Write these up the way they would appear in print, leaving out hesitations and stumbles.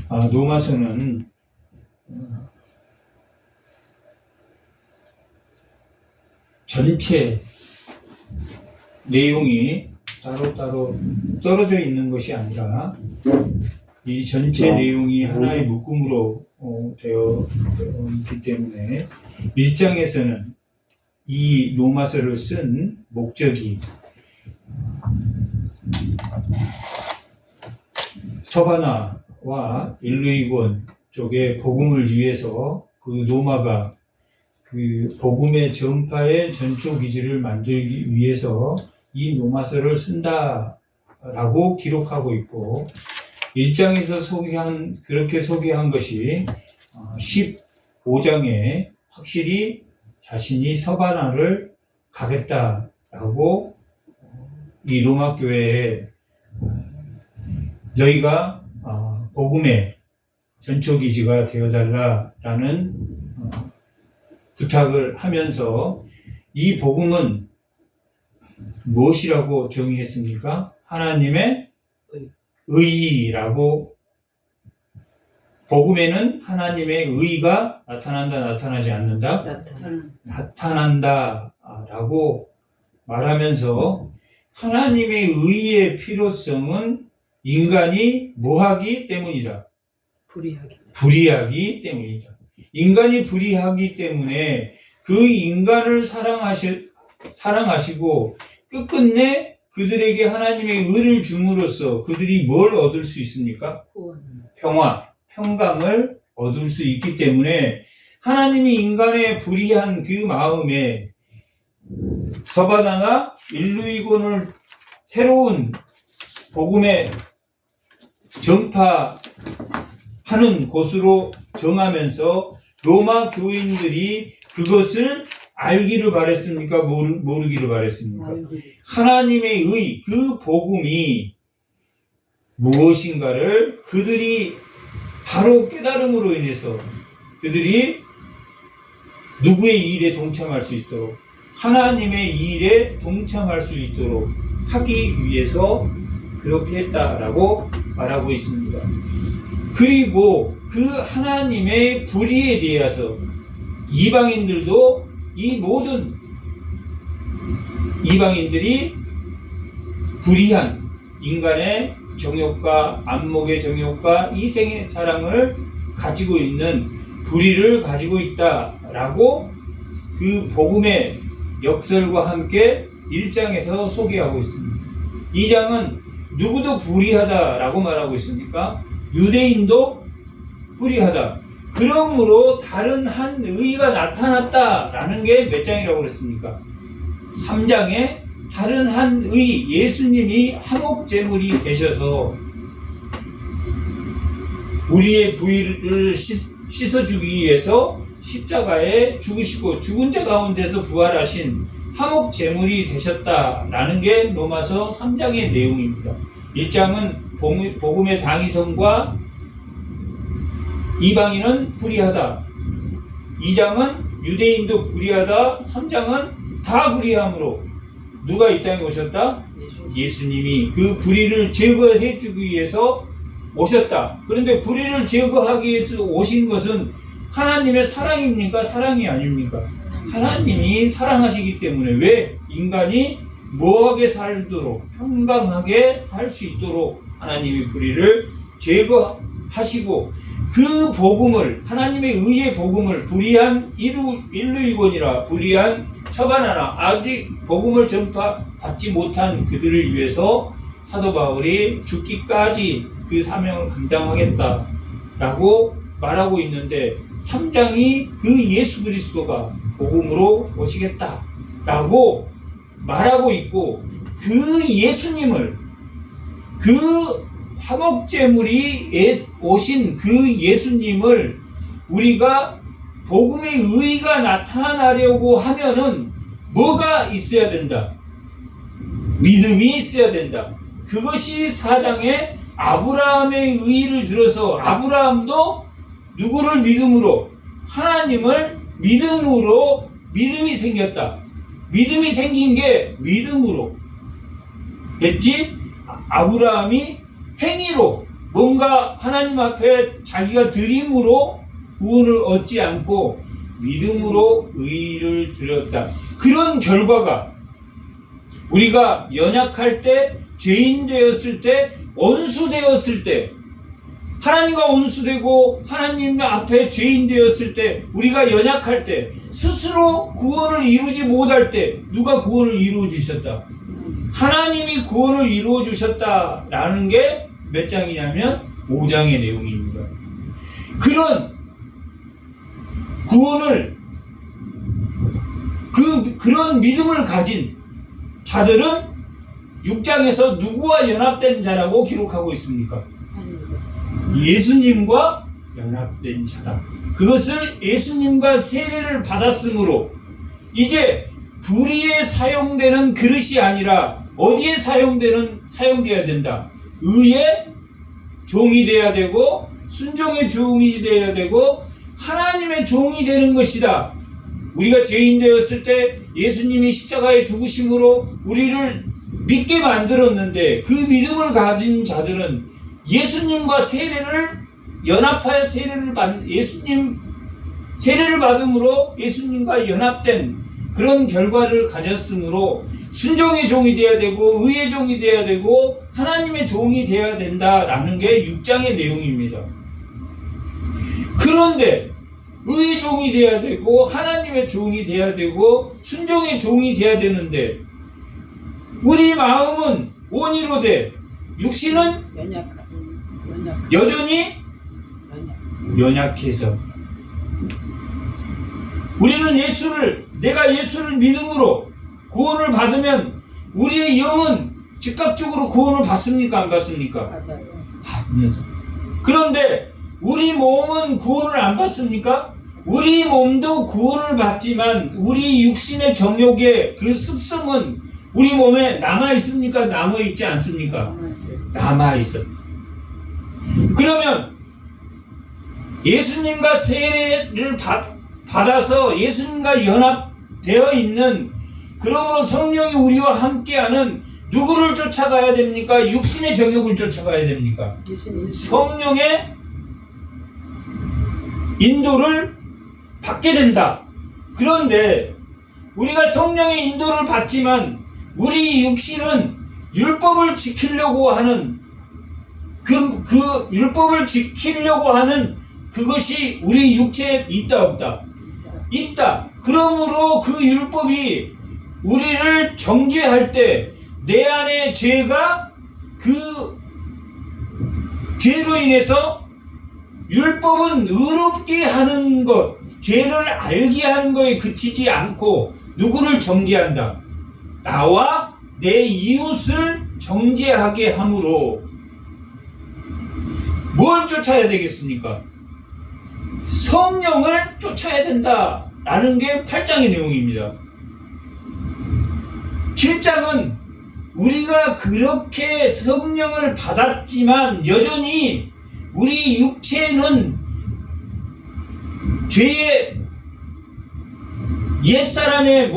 로마서는 전체 내용이 따로따로 떨어져 있는 것이 아니라 이 전체 내용이 하나의 묶음으로 되어 있기 때문에 1장에서는 이 로마서를 쓴 목적이 서바나와 일루이곤 쪽의 복음을 위해서 그 로마가 그 복음의 전파의 전초 기지를 만들기 위해서 이 로마서를 쓴다라고 기록하고 있고 1장에서 그렇게 소개한 것이 15장에 확실히 자신이 서바나를 가겠다라고 이 로마 교회에 너희가 복음의 전초 기지가 되어달라라는 부탁을 하면서 이 복음은 무엇이라고 정의했습니까? 하나님의 의라고. 복음에는 하나님의 의가 나타난다, 나타나지 않는다? 나타난다 라고 말하면서 하나님의 의의 필요성은 인간이 뭐하기 때문이다? 불의하기 때문이다. 인간이 불의하기 때문에 그 인간을 사랑하시고 끝끝내 그들에게 하나님의 의를 줌으로써 그들이 뭘 얻을 수 있습니까? 평화, 평강을 얻을 수 있기 때문에 하나님이 인간의 불의한 그 마음에 서바나나 일루이곤을 새로운 복음의 전파하는 곳으로 정하면서 로마 교인들이 그것을 알기를 바랬습니까? 모르기를 바랬습니까? 하나님의 의, 그 복음이 무엇인가를 그들이 바로 깨달음으로 인해서 그들이 누구의 일에 동참할 수 있도록 하나님의 일에 동참할 수 있도록 하기 위해서 그렇게 했다라고 말하고 있습니다. 그리고 그 하나님의 불의에 대해서 이방인들도 이 모든 이방인들이 불의한 인간의 정욕과 안목의 정욕과 이생의 사랑을 가지고 있는 불의를 가지고 있다라고 그 복음의 역설과 함께 1장에서 소개하고 있습니다. 2장은 누구도 불의하다라고 말하고 있습니까? 유대인도 불의하다. 그러므로 다른 한 의가 나타났다라는 게 몇 장이라고 그랬습니까? 3장에 다른 한 의, 예수님이 한옥제물이 되셔서 우리의 불의를 씻어주기 위해서 십자가에 죽으시고 죽은 자 가운데서 부활하신 한옥제물이 되셨다라는 게 로마서 3장의 내용입니다. 1장은 복음의 당위성과 이방인은 불의하다. 2장은 유대인도 불의하다. 3장은 다 불의함으로 누가 이 땅에 오셨다? 예수님이 그 불의를 제거해 주기 위해서 오셨다. 그런데 불의를 제거하기 위해서 오신 것은 하나님의 사랑입니까? 사랑이 아닙니까? 하나님이 사랑하시기 때문에 왜 인간이 뭐하게 살도록 평강하게 살 수 있도록 하나님이 불의를 제거하시고 그 복음을 하나님의 의의 복음을 불의한 일루이곤이라 불의한 서바나나 아직 복음을 전파받지 못한 그들을 위해서 사도 바울이 죽기까지 그 사명을 감당하겠다라고 말하고 있는데 3장이 그 예수 그리스도가 복음으로 오시겠다라고 말하고 있고 그 예수님을 그 화목제물이 오신 그 예수님을 우리가 복음의 의가 나타나려고 하면은 뭐가 있어야 된다? 믿음이 있어야 된다. 그것이 4장에 아브라함의 의를 들어서 아브라함도 누구를 믿음으로? 하나님을 믿음으로 믿음이 생겼다. 믿음이 생긴 게 믿음으로 됐지? 아브라함이 행위로 뭔가 하나님 앞에 자기가 드림으로 구원을 얻지 않고 믿음으로 의를 드렸다. 그런 결과가 우리가 연약할 때, 죄인 되었을 때, 원수 되었을 때, 하나님과 원수되고 하나님 앞에 죄인 되었을 때, 우리가 연약할 때, 스스로 구원을 이루지 못할 때 누가 구원을 이루어 주셨다? 하나님이 구원을 이루어 주셨다라는 게 몇 장이냐면 5장의 내용입니다. 그런 구원을 그런 믿음을 가진 자들은 6장에서 누구와 연합된 자라고 기록하고 있습니까? 예수님과 연합된 자다. 그것을 예수님과 세례를 받았으므로 이제 불의에 사용되는 그릇이 아니라 어디에 사용되어야 된다? 의의 종이 되어야 되고 순종의 종이 되어야 되고 하나님의 종이 되는 것이다. 우리가 죄인 되었을 때 예수님이 십자가에 죽으심으로 우리를 믿게 만들었는데 그 믿음을 가진 자들은 예수님과 세례를 연합하여 세례를 받음으로 예수님과 연합된 그런 결과를 가졌으므로 순종의 종이 되어야 되고 의의 종이 되어야 되고 하나님의 종이 되어야 된다라는 게 6장의 내용입니다. 그런데 의의 종이 되어야 되고 하나님의 종이 되어야 되고 순종의 종이 되어야 되는데 우리 마음은 원의로 돼 육신은 여전히 연약해서 우리는 내가 예수를 믿음으로 구원을 받으면 우리의 영은 즉각적으로 구원을 받습니까? 안 받습니까? 받습니다. 그런데 우리 몸은 구원을 안 받습니까? 우리 몸도 구원을 받지만 우리 육신의 정욕의 그 습성은 우리 몸에 남아있습니까? 남아있지 않습니까? 남아있어. 그러면 예수님과 세례를 받아서 예수님과 연합되어 있는 그러므로 성령이 우리와 함께하는 누구를 쫓아가야 됩니까? 육신의 정욕을 쫓아가야 됩니까? 성령의 인도를 받게 된다. 그런데 우리가 성령의 인도를 받지만 우리 육신은 율법을 지키려고 하는 그 율법을 지키려고 하는 그것이 우리 육체에 있다 없다? 있다. 그러므로 그 율법이 우리를 정죄할 때 내 안에 죄가 그 죄로 인해서 율법은 의롭게 하는 것, 죄를 알게 하는 것에 그치지 않고 누구를 정죄한다? 나와 내 이웃을 정죄하게 함으로 뭘 쫓아야 되겠습니까? 성령을 쫓아야 된다라는 게 8장의 내용입니다. 7장은 우리가 그렇게 성령을 받았지만 여전히 우리 육체에는 죄의 옛사람의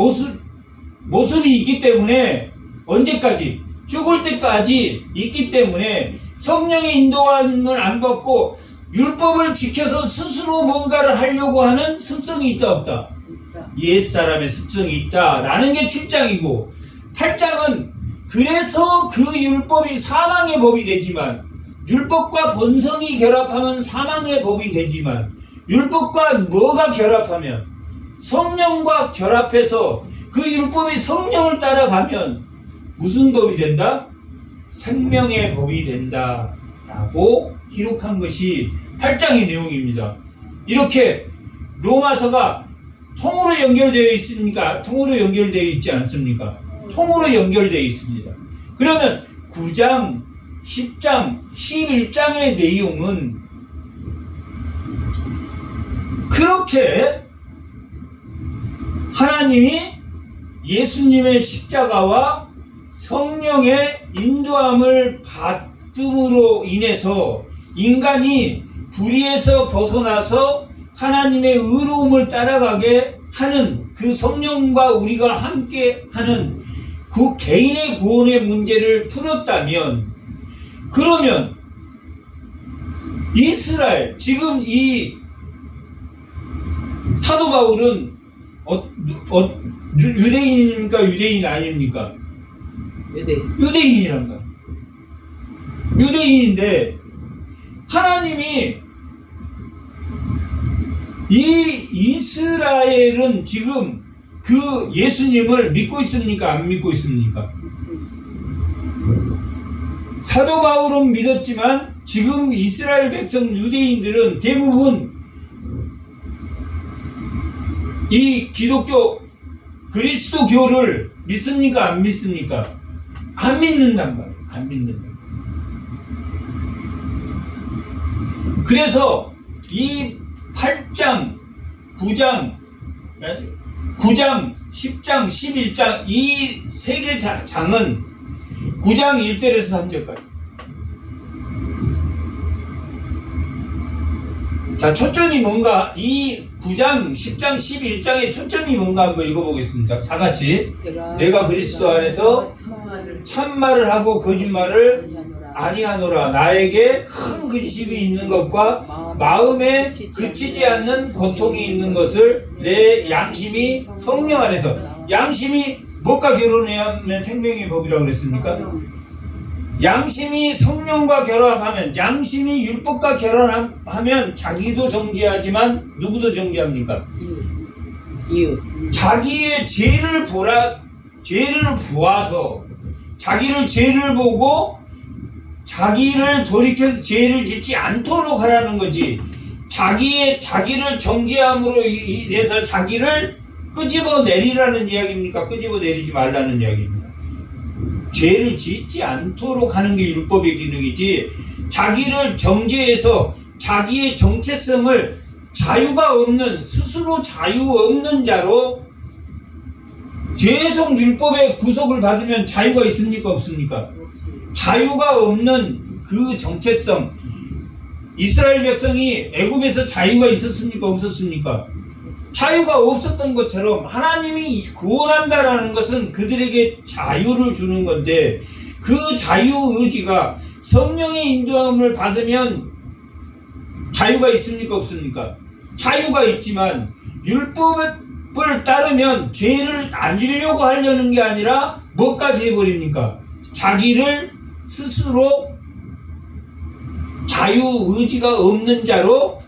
모습이 있기 때문에 언제까지? 죽을 때까지 있기 때문에 성령의 인도함을 안 받고 율법을 지켜서 스스로 뭔가를 하려고 하는 습성이 있다 없다? 옛사람의 습성이 있다라는 게 7장이고 8장은 그래서 그 율법이 사망의 법이 되지만 율법과 본성이 결합하면 사망의 법이 되지만 율법과 뭐가 결합하면 성령과 결합해서 그 율법이 성령을 따라가면 무슨 법이 된다? 생명의 법이 된다라고 기록한 것이 8장의 내용입니다. 이렇게 로마서가 통으로 연결되어 있습니까? 통으로 연결되어 있지 않습니까? 통으로 연결되어 있습니다. 그러면 9장, 10장, 11장의 내용은 그렇게 하나님이 예수님의 십자가와 성령의 인도함을 받음으로 인해서 인간이 불의에서 벗어나서 하나님의 의로움을 따라가게 하는 그 성령과 우리가 함께 하는 그 개인의 구원의 문제를 풀었다면 그러면 이스라엘, 지금 이 사도 바울은 유대인입니까? 유대인 아닙니까? 유대인이란 거야. 유대인인데 하나님이 이 이스라엘은 지금 그 예수님을 믿고 있습니까? 안 믿고 있습니까? 사도 바울은 믿었지만 지금 이스라엘 백성 유대인들은 대부분 이 기독교 그리스도교를 믿습니까? 안 믿습니까? 안 믿는단 말이에요. 안 믿는다. 그래서 이 8장, 9장, 10장, 11장 이 세 개 장은 9장 1절에서 3절까지. 자, 초점이 뭔가 이 9장, 10장, 11장의 초점이 뭔가 한번 읽어보겠습니다. 다 같이. 내가 그리스도 안에서 참말을 하고 거짓말을 아니하노라. 나에게 큰 근심이 있는 것과 마음에 그치지 않는 고통이 있는 것을 내 양심이 성령 안에서. 양심이 무엇과 결혼하면 생명의 법이라고 그랬습니까? 양심이 성령과 결합하면, 양심이 율법과 결합하면 자기도 정죄하지만 누구도 정죄합니까? 자기의 죄를 보아서 자기를 죄를 보고 자기를 돌이켜서 죄를 짓지 않도록 하라는 거지. 자기를 정죄함으로 인해서 자기를 끄집어 내리라는 이야기입니까? 끄집어 내리지 말라는 이야기입니다. 죄를 짓지 않도록 하는 게 율법의 기능이지, 자기를 정죄해서 자기의 정체성을 자유가 없는, 스스로 자유 없는 자로 계속 율법의 구속을 받으면 자유가 있습니까? 없습니까? 자유가 없는 그 정체성. 이스라엘 백성이 애굽에서 자유가 있었습니까? 없었습니까? 자유가 없었던 것처럼 하나님이 구원한다라는 것은 그들에게 자유를 주는 건데, 그 자유의지가 성령의 인도함을 받으면 자유가 있습니까? 없습니까? 자유가 있지만 율법을 따르면 죄를 안 지려고 하려는 게 아니라 뭐까지 해버립니까? 자기를 스스로 자유의지가 없는 자로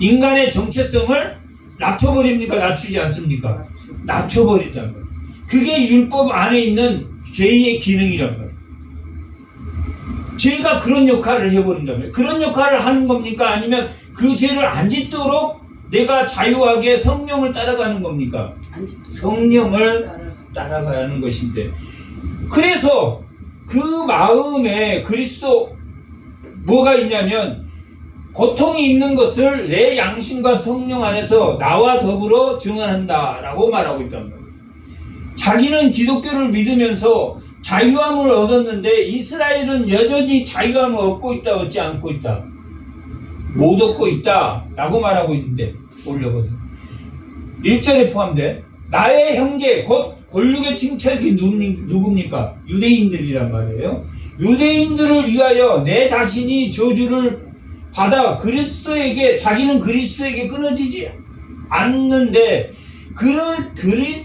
인간의 정체성을 낮춰버립니까? 낮추지 않습니까? 낮춰버린다는 거예요. 그게 율법 안에 있는 죄의 기능이란 말이에요. 죄가 그런 역할을 해버린다는 거예요. 그런 역할을 하는 겁니까? 아니면 그 죄를 안 짓도록 내가 자유하게 성령을 따라가는 겁니까? 성령을 따라가는 것인데, 그래서 그 마음에 그리스도 뭐가 있냐면, 고통이 있는 것을 내 양심과 성령 안에서 나와 더불어 증언한다 라고 말하고 있단 말이에요. 자기는 기독교를 믿으면서 자유함을 얻었는데 이스라엘은 여전히 자유함을 얻고 있다, 얻지 않고 있다? 못 얻고 있다 라고 말하고 있는데, 올려보세요. 1절에 포함돼 나의 형제 곧 골육의 친척이 누굽니까? 유대인들이란 말이에요. 유대인들을 위하여 내 자신이 저주를 받아 자기는 그리스도에게 끊어지지 않는데,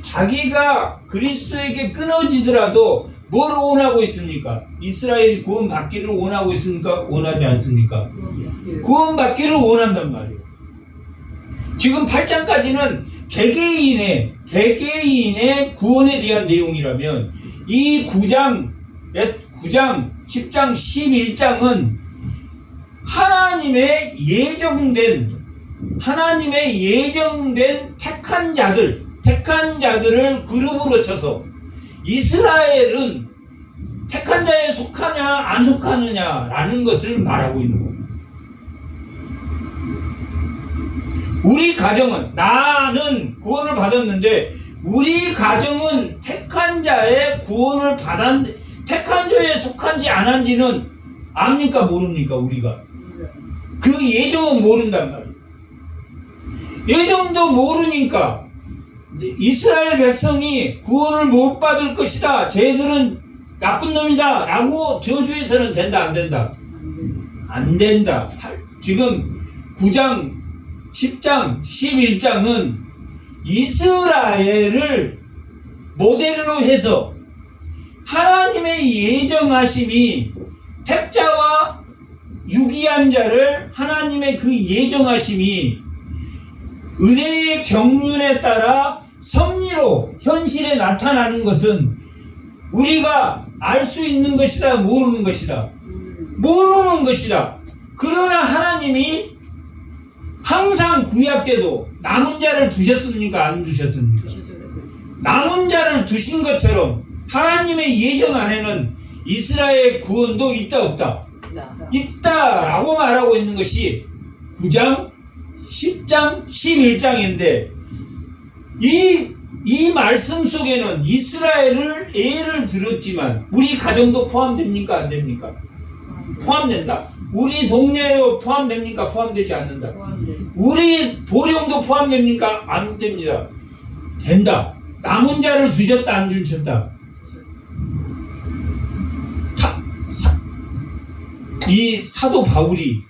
자기가 그리스도에게 끊어지더라도 뭘 원하고 있습니까? 이스라엘이 구원받기를 원하고 있습니까? 원하지 않습니까? 구원받기를 원한단 말이에요. 지금 8장까지는 개개인의 구원에 대한 내용이라면, 이 9장, 10장, 11장은 하나님의 예정된 택한 자들을 그룹으로 쳐서 이스라엘은 택한 자에 속하냐 안 속하느냐라는 것을 말하고 있는 거예요. 우리 가정은, 나는 구원을 받았는데 우리 가정은 택한 자의 구원을 택한 자에 속한지 안 한지는 압니까? 모릅니까? 우리가 그 예정은 모른단 말이에요. 예정도 모르니까 이스라엘 백성이 구원을 못 받을 것이다, 쟤들은 나쁜 놈이다 라고 저주해서는 된다, 안 된다? 안 된다. 지금 9장, 10장, 11장은 이스라엘을 모델로 해서 하나님의 예정하심이 택자와 유기한 자를 하나님의 그 예정하심이 은혜의 경륜에 따라 섭리로 현실에 나타나는 것은 우리가 알 수 있는 것이다, 모르는 것이다. 모르는 것이다. 그러나 하나님이 항상 구약 때도 남은 자를 두셨습니까? 안 두셨습니까? 남은 자를 두신 것처럼 하나님의 예정 안에는 이스라엘 구원도 있다, 없다? 있다라고 말하고 있는 것이 9장, 10장, 11장인데 이 말씀 속에는 이스라엘을 예를 들었지만 우리 가정도 포함됩니까? 안 됩니까? 포함된다. 우리 동네도 포함됩니까? 포함되지 않는다. 우리 보령도 포함됩니까? 안 됩니다. 된다. 남은 자를 두셨다, 안 주셨다? 이 사도 바울이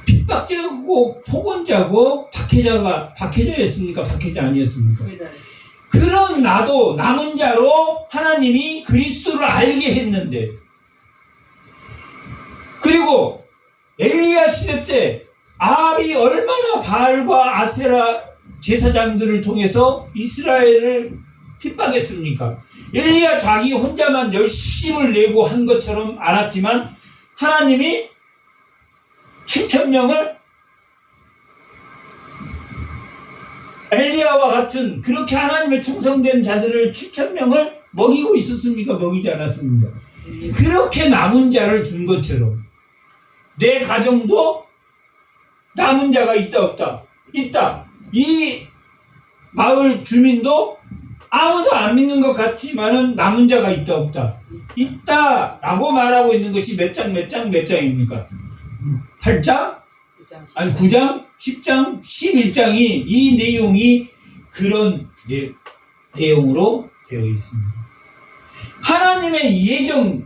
핍박자고 폭언자고 박해자였습니까? 박해자 아니었습니까? 그런 나도 남은 자로 하나님이 그리스도를 알게 했는데, 그리고 엘리야 시대 때 아합이 얼마나 바알과 아세라 제사장들을 통해서 이스라엘을 핍박했습니까? 엘리야 자기 혼자만 열심을 내고 한 것처럼 알았지만 하나님이 7,000명을 엘리야와 같은 그렇게 하나님의 충성된 자들을 7,000명을 먹이고 있었습니까? 먹이지 않았습니다. 그렇게 남은 자를 둔 것처럼 내 가정도 남은 자가 있다, 없다? 있다. 이 마을 주민도 아무도 안 믿는 것 같지만은 남은 자가 있다, 없다? 있다 라고 말하고 있는 것이 몇 장입니까? 8장? 아니 9장, 10장, 11장이 이 내용이 그런 내용으로 되어 있습니다. 하나님의 예정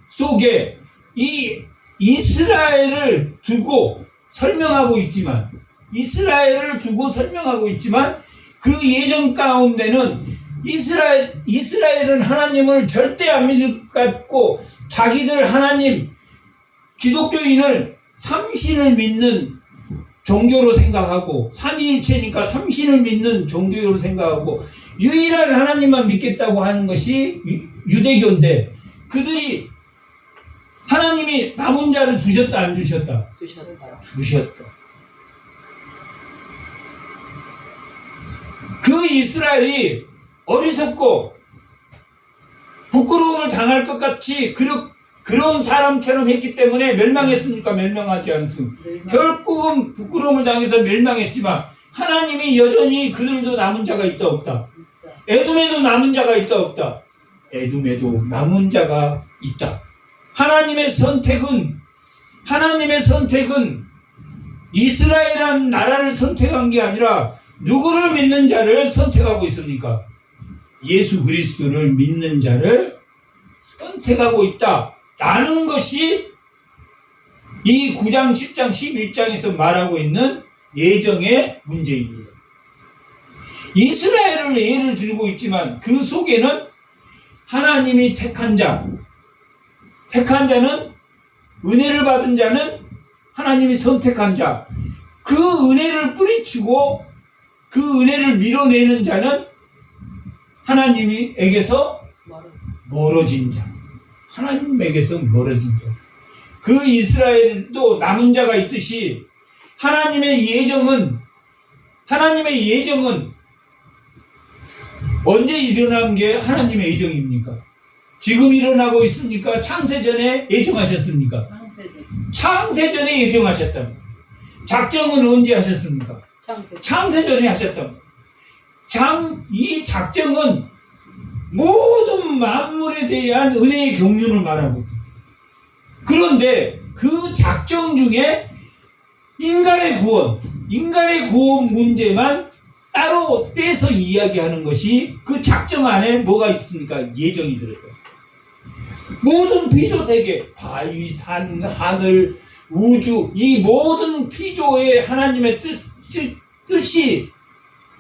속에 이 이스라엘을 두고 설명하고 있지만 그 예정 가운데는 이스라엘은 하나님을 절대 안 믿을 것 같고 자기들 하나님 기독교인을 삼신을 믿는 종교로 생각하고 삼위일체니까 삼신을 믿는 종교로 생각하고 유일한 하나님만 믿겠다고 하는 것이 유대교인데 그들이 하나님이 남은 자를 두셨다, 안 주셨다? 두셨다. 그 이스라엘이 어리석고 부끄러움을 당할 것 같이 그런 사람처럼 했기 때문에 멸망했습니까? 멸망하지 않습니까? 결국은 부끄러움을 당해서 멸망했지만 하나님이 여전히 그들도 남은 자가 있다, 없다? 에돔에도 남은 자가 있다, 없다? 에돔에도 남은 자가 있다. 하나님의 선택은 이스라엘이라는 나라를 선택한 게 아니라 누구를 믿는 자를 선택하고 있습니까? 예수 그리스도를 믿는 자를 선택하고 있다 라는 것이 이 9장, 10장, 11장에서 말하고 있는 예정의 문제입니다. 이스라엘을 예를 들고 있지만 그 속에는 하나님이 택한 자는 은혜를 받은 자는 하나님이 선택한 자, 그 은혜를 뿌리치고 그 은혜를 밀어내는 자는 하나님에게서 멀어진 자, 하나님에게서 멀어진 자. 그 이스라엘도 남은 자가 있듯이 하나님의 예정은 언제 일어난 게 하나님의 예정입니까? 지금 일어나고 있습니까? 창세전에 예정하셨습니까? 창세전에 예정하셨다. 작정은 언제 하셨습니까? 창세전에 하셨다. 이 작정은 모든 만물에 대한 은혜의 경륜을 말하고 있다. 그런데 그 작정 중에 인간의 구원 문제만 따로 떼서 이야기하는 것이 그 작정 안에 뭐가 있습니까? 예정이 들어있다. 모든 피조 세계, 바위, 산, 하늘, 우주, 이 모든 피조에 하나님의 뜻이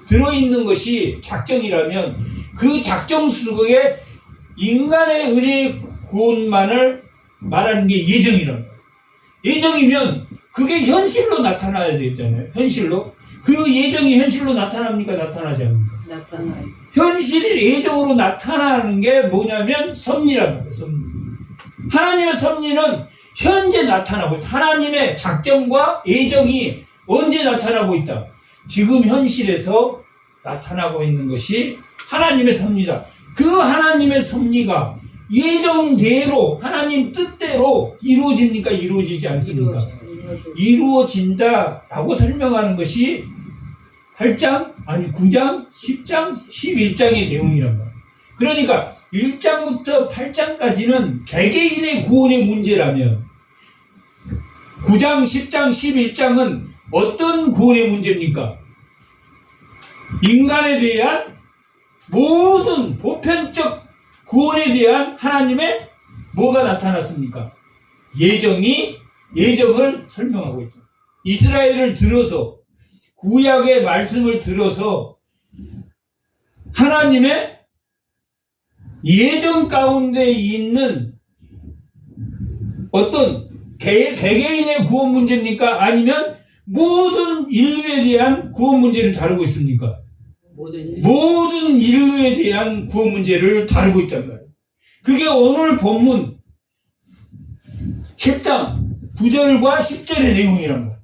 들어있는 것이 작정이라면 그 작정 속에 인간의 은혜의 구원만을 말하는 게 예정이라는 거예요. 예정이면 그게 현실로 나타나야 되잖아요. 현실로. 그 예정이 현실로 나타납니까? 나타나지 않습니까? 나타나요. 현실이 예정으로 나타나는 게 뭐냐면 섭리란 말이에요. 섭리. 하나님의 섭리는 현재 나타나고 있다. 하나님의 작정과 예정이 언제 나타나고 있다. 지금 현실에서 나타나고 있는 것이 하나님의 섭리다. 그 하나님의 섭리가 예정대로 하나님 뜻대로 이루어집니까? 이루어지지 않습니까? 이루어진다라고 설명하는 것이 8장, 아니 9장, 10장, 11장의 내용이란 말이에요. 그러니까 1장부터 8장까지는 개개인의 구원의 문제라면 9장, 10장, 11장은 어떤 구원의 문제입니까? 인간에 대한 모든 보편적 구원에 대한 하나님의 뭐가 나타났습니까? 예정을 설명하고 있다. 이스라엘을 들어서 구약의 말씀을 들어서 하나님의 예정 가운데 있는 어떤 개개인의 구원 문제입니까? 아니면 모든 인류에 대한 구원 문제를 다루고 있습니까? 모든 인류에 대한 구원 문제를 다루고 있단 말이에요. 그게 오늘 본문 10장 9절과 10절의 내용이란 말이에요.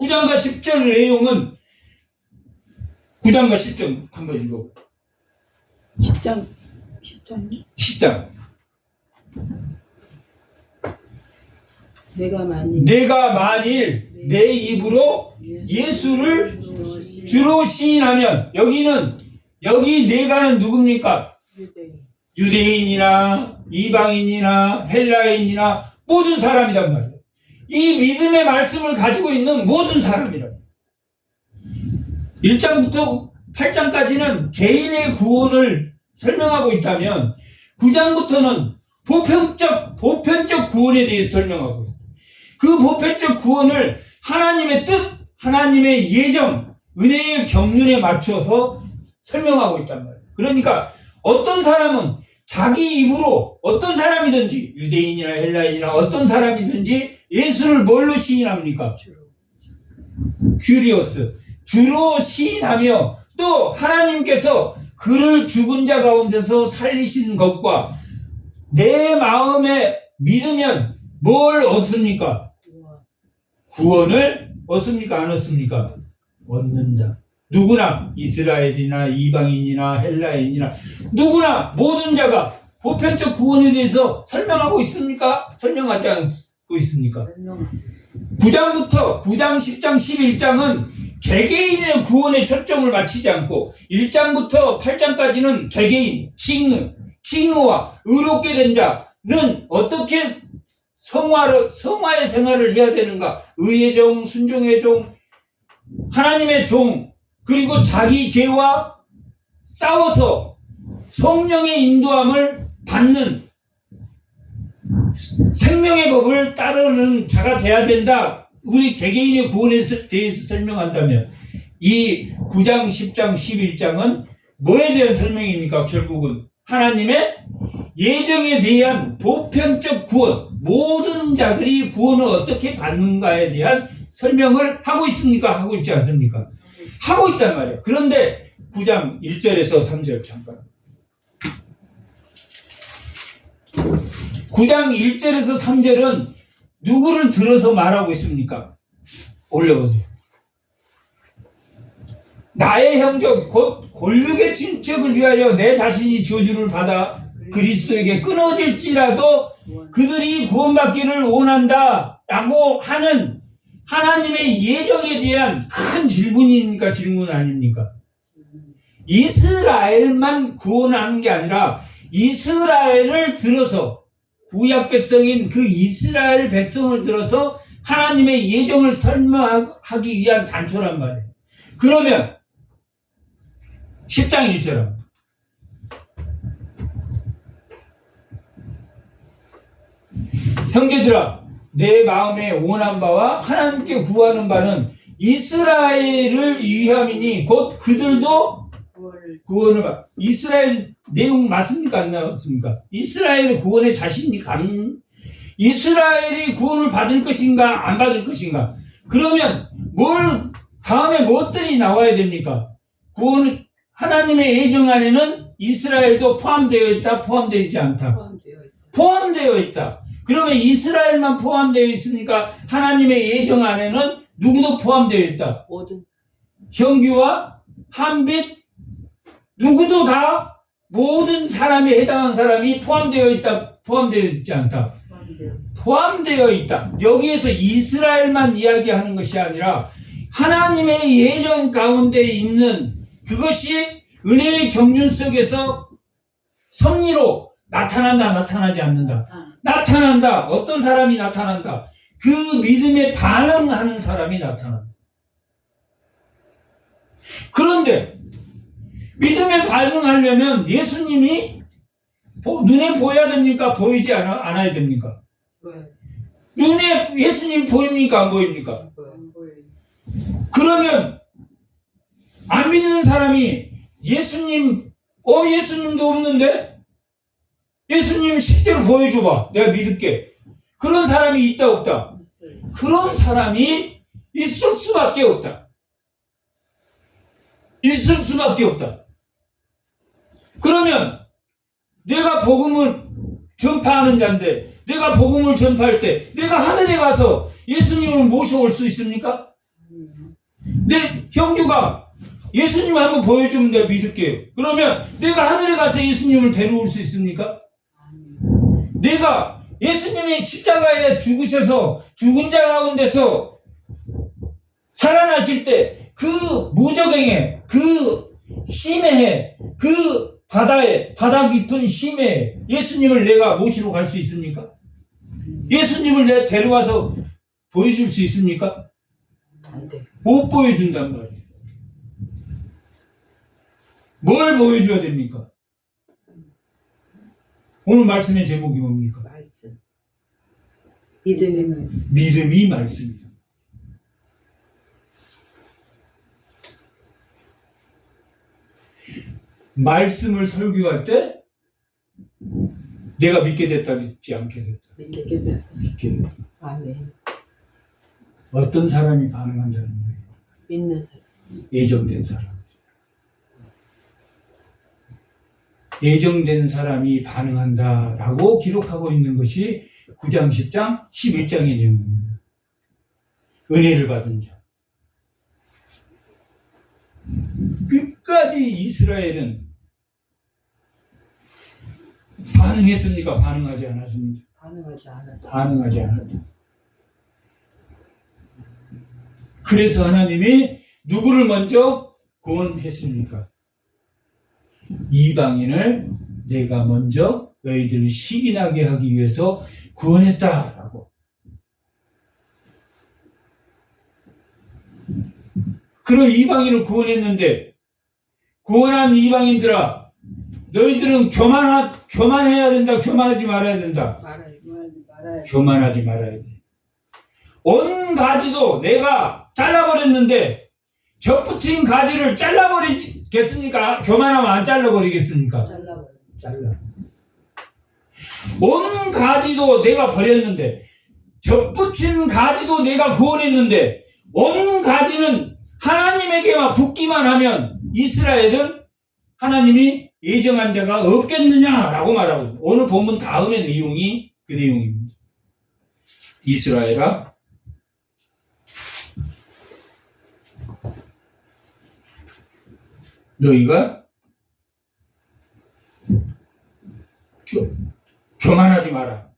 9장과 10절 내용은 9장과 10절 한번 읽어볼게요. 10장 내가 만일 내 입으로 예수를 주로 시인하면 여기 내가는 누굽니까? 유대인이나 이방인이나 헬라인이나 모든 사람이란 말이에요. 이 믿음의 말씀을 가지고 있는 모든 사람이란 말이에요. 1장부터 8장까지는 개인의 구원을 설명하고 있다면 9장부터는 보편적 구원에 대해서 설명하고 있어요. 그 보편적 구원을 하나님의 뜻, 하나님의 예정, 은혜의 경륜에 맞춰서 설명하고 있단 말이에요. 그러니까 어떤 사람은 자기 입으로 어떤 사람이든지 유대인이나 헬라인이나 어떤 사람이든지 예수를 뭘로 시인합니까? 큐리오스. 주로 시인하며 또 하나님께서 그를 죽은 자 가운데서 살리신 것과 내 마음에 믿으면 뭘 얻습니까? 구원을 얻습니까? 안 얻습니까? 얻는다. 누구나 이스라엘이나 이방인이나 헬라인이나 누구나 모든 자가 보편적 구원에 대해서 설명하고 있습니까? 설명하지 않고 있습니까? 9장부터 9장, 10장, 11장은 개개인의 구원에 초점을 맞추지 않고 1장부터 8장까지는 개개인, 칭의와 의롭게 된 자는 어떻게 성화의 생활을 해야 되는가? 의의 종, 순종의 종, 하나님의 종, 그리고 자기 죄와 싸워서 성령의 인도함을 받는 생명의 법을 따르는 자가 돼야 된다. 우리 개개인의 구원에 대해서 설명한다면 이 9장, 10장, 11장은 뭐에 대한 설명입니까? 결국은 하나님의 예정에 대한 보편적 구원, 모든 자들이 구원을 어떻게 받는가에 대한 설명을 하고 있습니까? 하고 있지 않습니까? 하고 있단 말이에요. 그런데 9장 1절에서 3절 잠깐. 9장 1절에서 3절은 누구를 들어서 말하고 있습니까? 올려보세요. 나의 형제 곧 골육의 친척을 위하여 내 자신이 저주를 받아 그리스도에게 끊어질지라도 그들이 구원받기를 원한다 라고 하는 하나님의 예정에 대한 큰 질문입니까? 질문 아닙니까? 이스라엘만 구원하는 게 아니라 이스라엘을 들어서 구약 백성인 그 이스라엘 백성을 들어서 하나님의 예정을 설명하기 위한 단초란 말이에요. 그러면 10장 1절 형제들아, 내 마음에 원한 바와 하나님께 구하는 바는 이스라엘을 위함이니 곧 그들도 구원을 받. 이스라엘 내용 맞습니까? 안 나왔습니까? 이스라엘의 구원에 자신이 이스라엘이 구원을 받을 것인가 안 받을 것인가? 그러면 다음에 무엇들이 나와야 됩니까? 구원, 하나님의 예정 안에는 이스라엘도 포함되어 있다, 포함되어 있지 않다. 포함되어 있다. 그러면 이스라엘만 포함되어 있으니까 하나님의 예정 안에는 누구도 포함되어 있다. 형규와 한빛 누구도 다 모든 사람에 해당한 사람이 포함되어 있다, 포함되어 있지 않다. 포함되어 있다. 여기에서 이스라엘만 이야기하는 것이 아니라 하나님의 예정 가운데 있는 그것이 은혜의 경륜 속에서 섭리로 나타난다, 나타나지 않는다. 나타난다. 어떤 사람이 나타난다. 그 믿음에 반응하는 사람이 나타난다. 그런데 믿음에 반응하려면 예수님이 눈에 보여야 됩니까? 보이지 않아야 됩니까? 눈에 예수님 보입니까? 안 보입니까? 그러면 안 믿는 사람이 예수님도 없는데 예수님 실제로 보여줘봐. 내가 믿을게. 그런 사람이 있다 없다? 그런 사람이 있을 수밖에 없다. 있을 수밖에 없다. 그러면 내가 복음을 전파하는 자인데 내가 복음을 전파할 때 내가 하늘에 가서 예수님을 모셔올 수 있습니까? 내 형규가 예수님 한번 보여주면 내가 믿을게요. 그러면 내가 하늘에 가서 예수님을 데려올 수 있습니까? 내가 예수님이 십자가에 죽으셔서 죽은 자 가운데서 살아나실 때 그 무적행에 그 심해에 그 바다 깊은 심해에 예수님을 내가 모시러 갈 수 있습니까? 예수님을 내가 데려와서 보여줄 수 있습니까? 안 돼. 못 보여준단 말이에요. 뭘 보여줘야 됩니까? 오늘 말씀의 제목이 뭡니까? 말씀. 믿음의 말씀. 믿음이 말씀이다. 말씀을 설교할 때 내가 믿게 됐다, 믿지 않게 됐다. 믿게 됐다. 아멘. 어떤 사람이 반응한다는 거예요? 믿는 사람. 예정된 사람. 예정된 사람이 반응한다라고 기록하고 있는 것이 9장, 10장, 11장의 내용입니다. 은혜를 받은 자. 끝까지 이스라엘은 반응했습니까? 반응하지 않았습니까? 반응하지 않았어. 반응하지 않았다. 그래서 하나님이 누구를 먼저 구원했습니까? 이방인을 내가 먼저 너희들을 시기나게 하기 위해서 구원했다라고. 그럼 이방인을 구원했는데 구원한 이방인들아 너희들은 교만해야 된다, 교만하지 말아야 된다. 교만하지 말아야 돼. 온 가지도 내가 잘라버렸는데 겹붙인 가지를 잘라버리겠습니까? 교만하면 안 잘라버리겠습니까? 잘라. 온 가지도 내가 버렸는데 겹붙인 가지도 내가 구원했는데 온 가지는 하나님에게만 붙기만 하면 이스라엘은 하나님이 예정한 자가 없겠느냐라고 말하고 오늘 본문 다음의 내용이 그 내용입니다. 이스라엘아 너희가 교만하지 마라.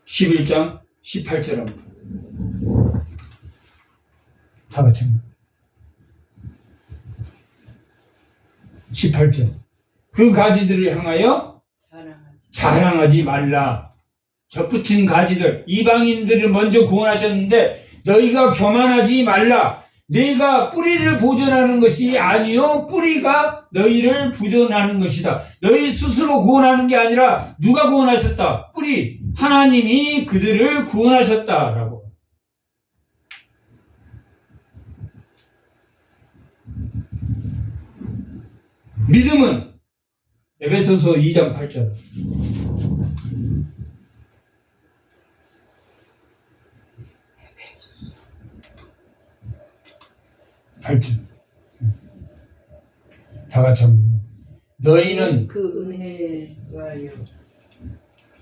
(11장) 18절 합니다. 다 같이 18절 그 가지들을 향하여 자랑하지 말라. 겹붙인 가지들 이방인들을 먼저 구원하셨는데 너희가 교만하지 말라. 내가 뿌리를 보존하는 것이 아니요 뿌리가 너희를 부존하는 것이다. 너희 스스로 구원하는 게 아니라 누가 구원하셨다? 뿌리. 하나님이 그들을 구원하셨다라고. 믿음은 에베소서 2장 8절. 다 같이 한번. 너희는 그 은혜에 의하여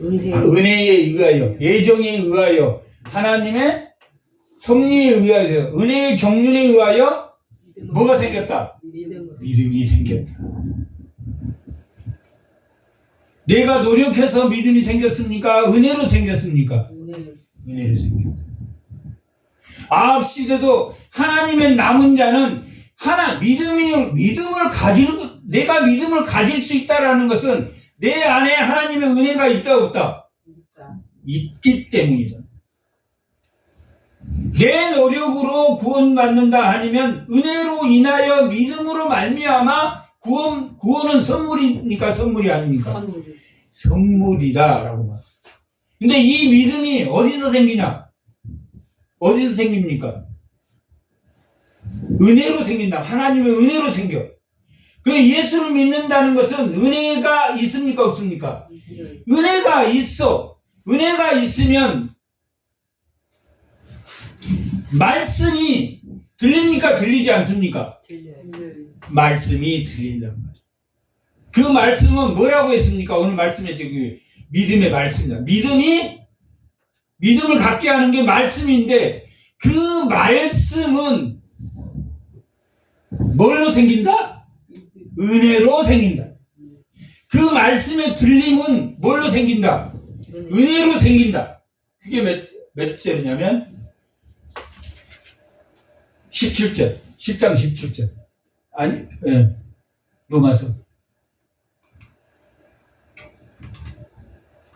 은혜 은혜에 의하여, 예정에 의하여, 하나님의 섭리에 의하여, 은혜의 경륜에 의하여 뭐가 생겼다? 믿음으로 믿음이 생겼다. 내가 노력해서 믿음이 생겼습니까? 은혜로 생겼습니까? 은혜로 생겼다. 아합 시대도 하나님의 남은 자는 믿음을 가지는 것, 내가 믿음을 가질 수 있다라는 것은 내 안에 하나님의 은혜가 있다 없다? 있기 때문이다. 내 노력으로 구원받는다 아니면 은혜로 인하여 믿음으로 말미암아 구원은 선물입니까? 선물이 아닙니까? 선물이다라고 말. 근데 이 믿음이 어디서 생기냐? 어디서 생깁니까? 은혜로 생긴다. 하나님의 은혜로 생겨. 그 예수를 믿는다는 것은 은혜가 있습니까? 없습니까? 은혜가 있어. 은혜가 있으면 말씀이 들립니까? 들리지 않습니까? 말씀이 들린단 말이에요. 그 말씀은 뭐라고 했습니까? 오늘 말씀에 저기 믿음의 말씀이다. 믿음을 갖게 하는 게 말씀인데 그 말씀은 뭘로 생긴다? 은혜로 생긴다. 그 말씀의 들림은 뭘로 생긴다? 은혜로 생긴다. 그게 몇 절이냐면 17절. 10장 17절. 아니, 예. 로마서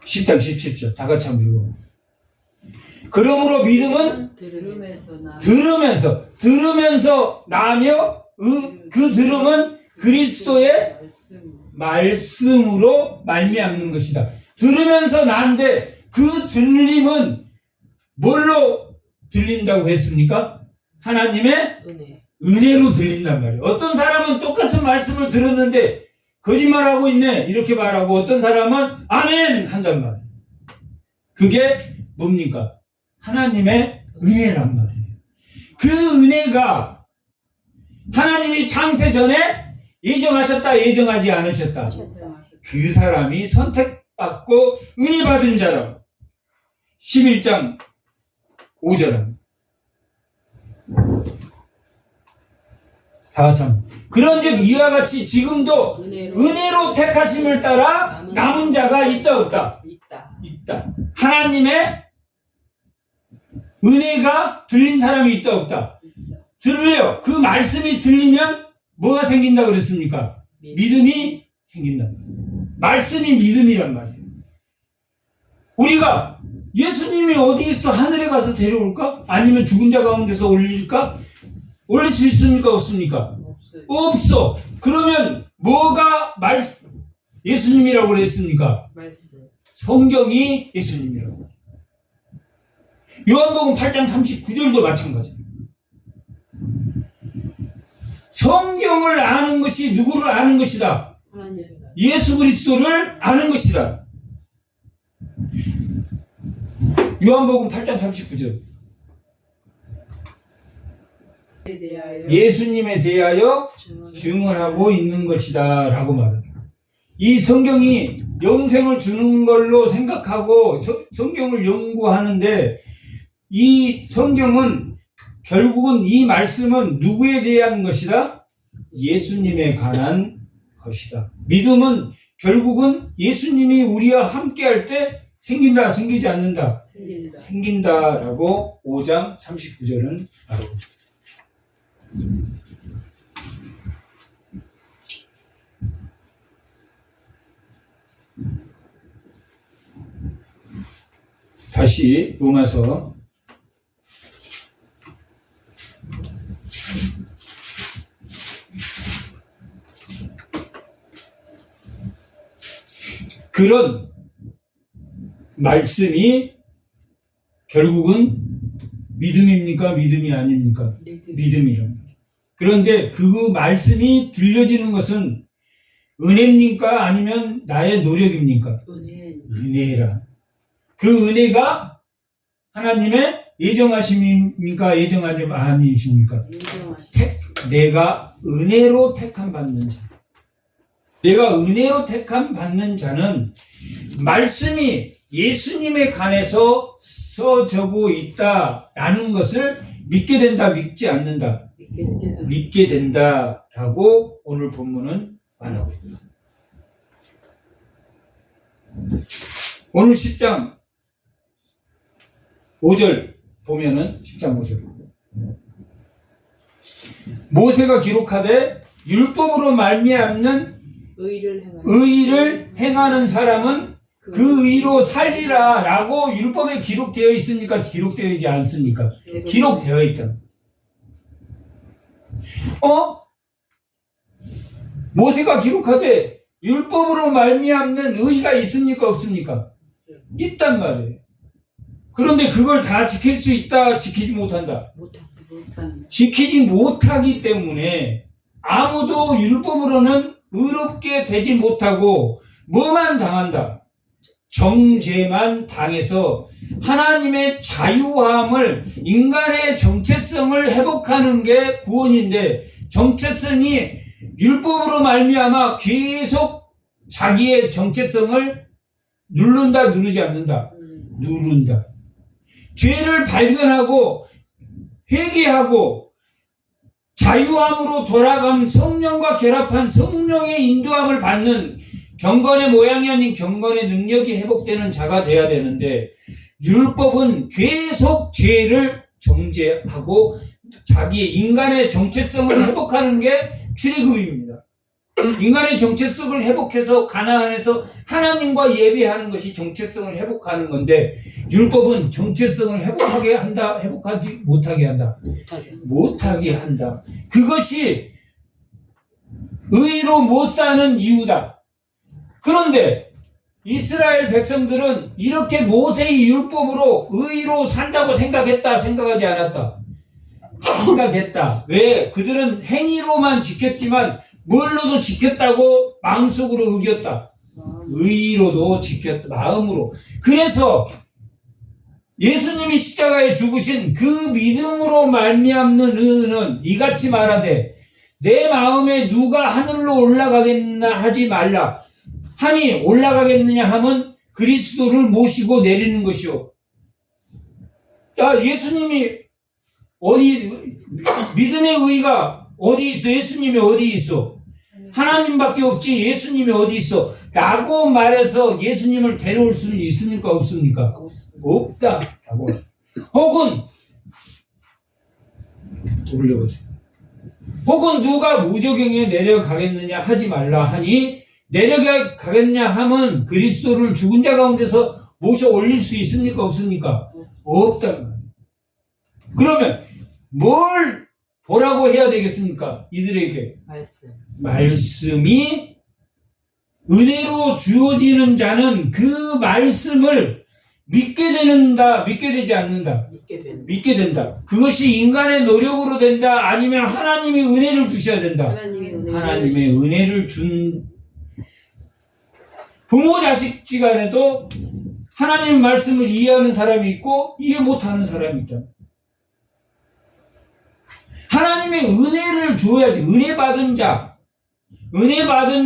10장 17절. 다 같이 한번 읽어. 그러므로 믿음은 들으면서 나며 그 들음은 그리스도의 말씀으로 말미암는 것이다. 들으면서 나는데 그 들림은 뭘로 들린다고 했습니까? 하나님의 은혜로 들린단 말이에요. 어떤 사람은 똑같은 말씀을 들었는데 거짓말하고 있네 이렇게 말하고 어떤 사람은 아멘 한단 말이에요. 그게 뭡니까? 하나님의 은혜란 말이에요. 그 은혜가 하나님이 창세 전에 예정하셨다 예정하지 않으셨다. 그 사람이 선택받고 은혜 받은 자라. 11장 5절. 다 같이 한번. 그런즉 이와 같이 지금도 은혜로 택하심을 따라 남은 자가 있다 없다? 있다. 하나님의 은혜가 들린 사람이 있다 없다? 들려요. 그 말씀이 들리면 뭐가 생긴다 그랬습니까? 믿음이 생긴다. 말씀이 믿음이란 말이에요. 우리가 예수님이 어디 있어? 하늘에 가서 데려올까? 아니면 죽은 자 가운데서 올릴까? 올릴 수 있습니까? 없습니까? 없어. 그러면 뭐가 예수님이라고 그랬습니까? 성경이 예수님이라고. 요한복음 8장 39절도 마찬가지입니다. 성경을 아는 것이 누구를 아는 것이다? 예수 그리스도를 아는 것이다. 요한복음 8장 39절. 예수님에 대하여 증언하고 있는 것이다 라고 말합니다. 이 성경이 영생을 주는 걸로 생각하고 성경을 연구하는데 이 성경은 결국은 이 말씀은 누구에 대한 것이다? 예수님에 관한 것이다. 믿음은 결국은 예수님이 우리와 함께 할 때 생긴다, 생기지 않는다? 생긴다라고 5장 39절은 말하고 있습니다. 다시 로마서 그런 말씀이 결국은 믿음입니까? 믿음이 아닙니까? 믿음이랍니다. 그런데 그 말씀이 들려지는 것은 은혜입니까? 아니면 나의 노력입니까? 은혜라. 그 은혜가 하나님의 예정하심입니까? 예정하심 아니십니까? 내가 은혜로 택함 받는 자. 내가 은혜로 택함 받는 자는 말씀이 예수님에 관해서 써져고 있다라는 것을 믿게 된다, 믿지 않는다? 믿게 된다라고 오늘 본문은 말하고 있습니다. 오늘 10장 5절 보면은 10장 5절 모세가 기록하되 율법으로 말미암는 의를 행하는 사람은 그 의로 살리라 라고 율법에 기록되어 있습니까? 기록되어 있지 않습니까? 기록되어 있다. 모세가 기록하되 율법으로 말미암는 의가 있습니까? 없습니까? 있단 말이에요. 그런데 그걸 다 지킬 수 있다, 지키지 못한다. 지키지 못하기 때문에 아무도 율법으로는 의롭게 되지 못하고 뭐만 당한다? 정죄만 당해서 하나님의 자유함을, 인간의 정체성을 회복하는 게 구원인데, 정체성이 율법으로 말미암아 계속 자기의 정체성을 누른다, 누르지 않는다? 누른다. 죄를 발견하고 회개하고 자유함으로 돌아간 성령과 결합한 성령의 인도함을 받는 경건의 모양이 아닌 경건의 능력이 회복되는 자가 돼야 되는데, 율법은 계속 죄를 정죄하고 자기 인간의 정체성을 회복하는 게 출애굽입니다. 인간의 정체성을 회복해서 가나안에서 하나님과 예배하는 것이 정체성을 회복하는 건데, 율법은 정체성을 회복하게 한다, 회복하지 못하게 한다. 못하게 한다. 그것이 의로 못 사는 이유다. 그런데 이스라엘 백성들은 이렇게 모세의 율법으로 의로 산다고 생각했다, 생각하지 않았다? 생각했다. 왜? 그들은 행위로만 지켰지만 뭘로도 지켰다고 마음속으로 의겼다. 의로도 지켰다. 마음으로. 그래서 예수님이 십자가에 죽으신 그 믿음으로 말미암는 의는 이같이 말하되, 내 마음에 누가 하늘로 올라가겠나 하지 말라. 하니 올라가겠느냐 하면 그리스도를 모시고 내리는 것이요. 자, 예수님이 믿음의 의가 어디 있어? 예수님이 어디 있어? 하나님밖에 없지 예수님이 어디 있어? 라고 말해서 예수님을 데려올 수는 있습니까? 없습니까? 없다. 라고. 혹은 돌려보세요. 혹은 누가 무저경에 내려가겠느냐 하지 말라 하니, 내려가겠냐 하면 그리스도를 죽은 자 가운데서 모셔 올릴 수 있습니까? 없습니까? 없다. 그러면 뭘 보라고 해야 되겠습니까? 이들에게 말씀이 은혜로 주어지는 자는 그 말씀을 믿게 된다, 믿게 되지 않는다? 믿게 된다. 그것이 인간의 노력으로 된다, 아니면 하나님이 은혜를 주셔야 된다? 하나님의 은혜를 준. 부모 자식 지간에도 하나님 말씀을 이해하는 사람이 있고 이해 못하는 사람이 있다. 하나님의 은혜를 줘야지. 은혜 받은